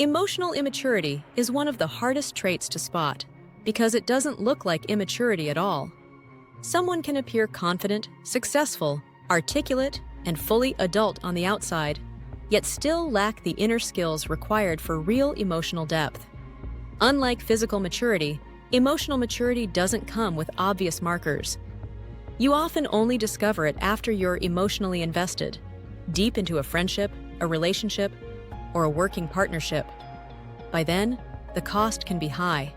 Emotional immaturity is one of the hardest traits to spot because it doesn't look like immaturity at all. Someone can appear confident, successful, articulate, and fully adult on the outside, yet still lack the inner skills required for real emotional depth. Unlike physical maturity, emotional maturity doesn't come with obvious markers. You often only discover it after you're emotionally invested, deep into a friendship, a relationship, or a working partnership. By then, the cost can be high.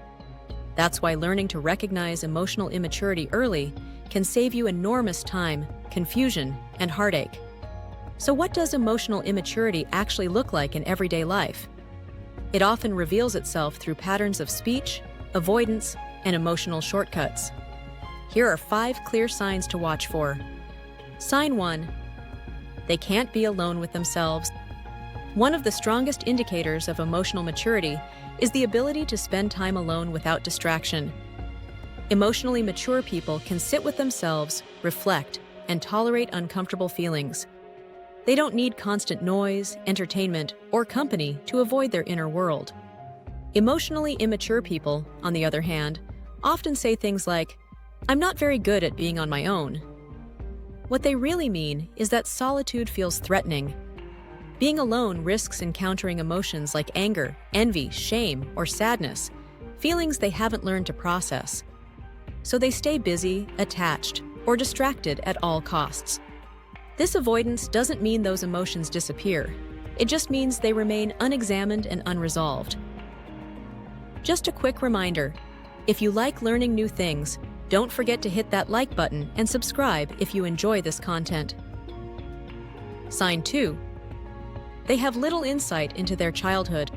That's why learning to recognize emotional immaturity early can save you enormous time, confusion, and heartache. So what does emotional immaturity actually look like in everyday life? It often reveals itself through patterns of speech, avoidance, and emotional shortcuts. Here are 5 clear signs to watch for. Sign 1. They can't be alone with themselves. One of the strongest indicators of emotional maturity is the ability to spend time alone without distraction. Emotionally mature people can sit with themselves, reflect, and tolerate uncomfortable feelings. They don't need constant noise, entertainment, or company to avoid their inner world. Emotionally immature people, on the other hand, often say things like, "I'm not very good at being on my own." What they really mean is that solitude feels threatening. Being alone risks encountering emotions like anger, envy, shame, or sadness, feelings they haven't learned to process. So they stay busy, attached, or distracted at all costs. This avoidance doesn't mean those emotions disappear. It just means they remain unexamined and unresolved. Just a quick reminder, if you like learning new things, don't forget to hit that like button and subscribe if you enjoy this content. Sign 2. They have little insight into their childhood.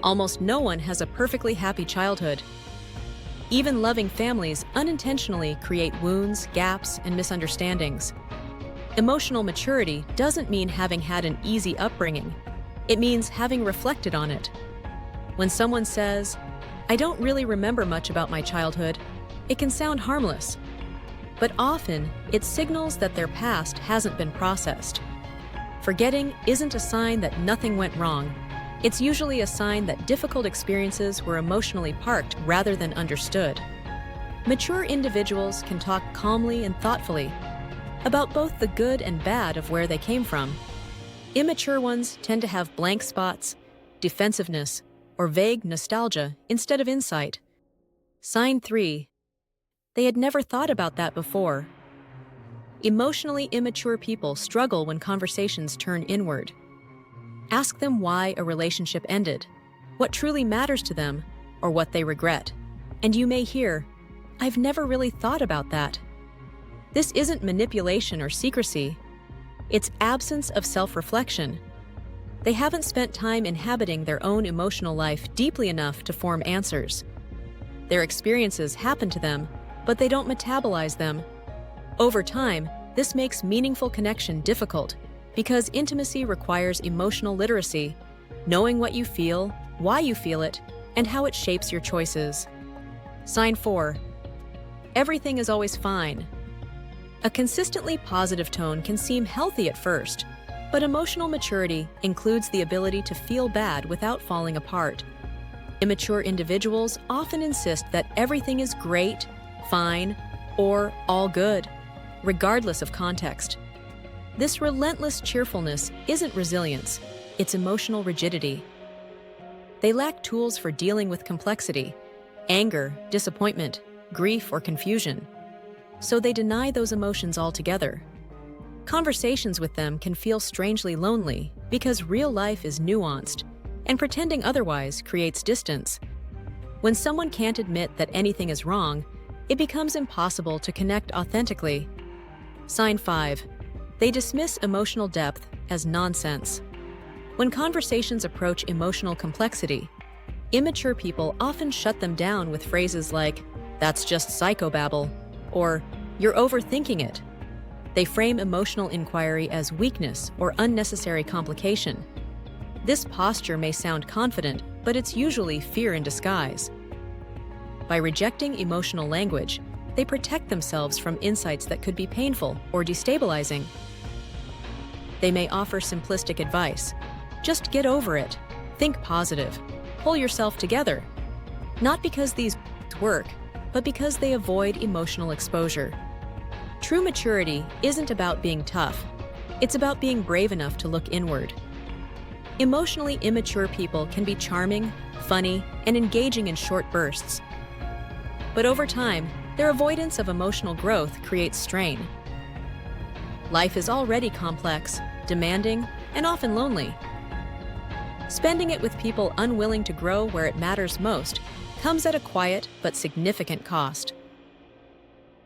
Almost no one has a perfectly happy childhood. Even loving families unintentionally create wounds, gaps, and misunderstandings. Emotional maturity doesn't mean having had an easy upbringing. It means having reflected on it. When someone says, "I don't really remember much about my childhood," it can sound harmless. But often, it signals that their past hasn't been processed. Forgetting isn't a sign that nothing went wrong. It's usually a sign that difficult experiences were emotionally parked rather than understood. Mature individuals can talk calmly and thoughtfully about both the good and bad of where they came from. Immature ones tend to have blank spots, defensiveness, or vague nostalgia instead of insight. Sign 3. They had never thought about that before. Emotionally immature people struggle when conversations turn inward. Ask them why a relationship ended, what truly matters to them, or what they regret. And you may hear, "I've never really thought about that." This isn't manipulation or secrecy. It's absence of self-reflection. They haven't spent time inhabiting their own emotional life deeply enough to form answers. Their experiences happen to them, but they don't metabolize them. Over time, this makes meaningful connection difficult because intimacy requires emotional literacy, knowing what you feel, why you feel it, and how it shapes your choices. Sign 4. Everything is always fine. A consistently positive tone can seem healthy at first, but emotional maturity includes the ability to feel bad without falling apart. Immature individuals often insist that everything is great, fine, or all good, regardless of context. This relentless cheerfulness isn't resilience, it's emotional rigidity. They lack tools for dealing with complexity, anger, disappointment, grief, or confusion. So they deny those emotions altogether. Conversations with them can feel strangely lonely because real life is nuanced, and pretending otherwise creates distance. When someone can't admit that anything is wrong, it becomes impossible to connect authentically. Sign 5. They dismiss emotional depth as nonsense. When conversations approach emotional complexity, immature people often shut them down with phrases like, "That's just psychobabble," or "You're overthinking it." They frame emotional inquiry as weakness or unnecessary complication. This posture may sound confident, but it's usually fear in disguise. By rejecting emotional language, they protect themselves from insights that could be painful or destabilizing. They may offer simplistic advice. Just get over it. Think positive. Pull yourself together. Not because these work, but because they avoid emotional exposure. True maturity isn't about being tough. It's about being brave enough to look inward. Emotionally immature people can be charming, funny, and engaging in short bursts. But over time, their avoidance of emotional growth creates strain. Life is already complex, demanding, and often lonely. Spending it with people unwilling to grow where it matters most comes at a quiet but significant cost.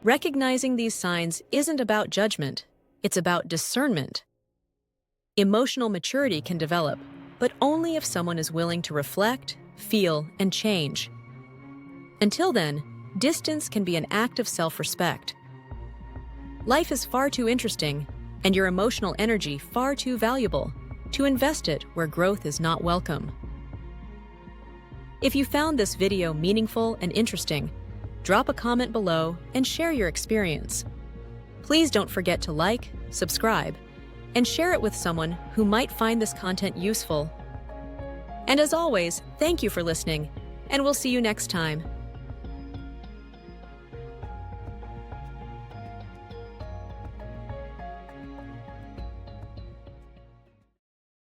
Recognizing these signs isn't about judgment, it's about discernment. Emotional maturity can develop, but only if someone is willing to reflect, feel, and change. Until then, distance can be an act of self-respect. Life is far too interesting, and your emotional energy far too valuable, to invest it where growth is not welcome. If you found this video meaningful and interesting, drop a comment below and share your experience. Please don't forget to like, subscribe, and share it with someone who might find this content useful. And as always, thank you for listening, and we'll see you next time.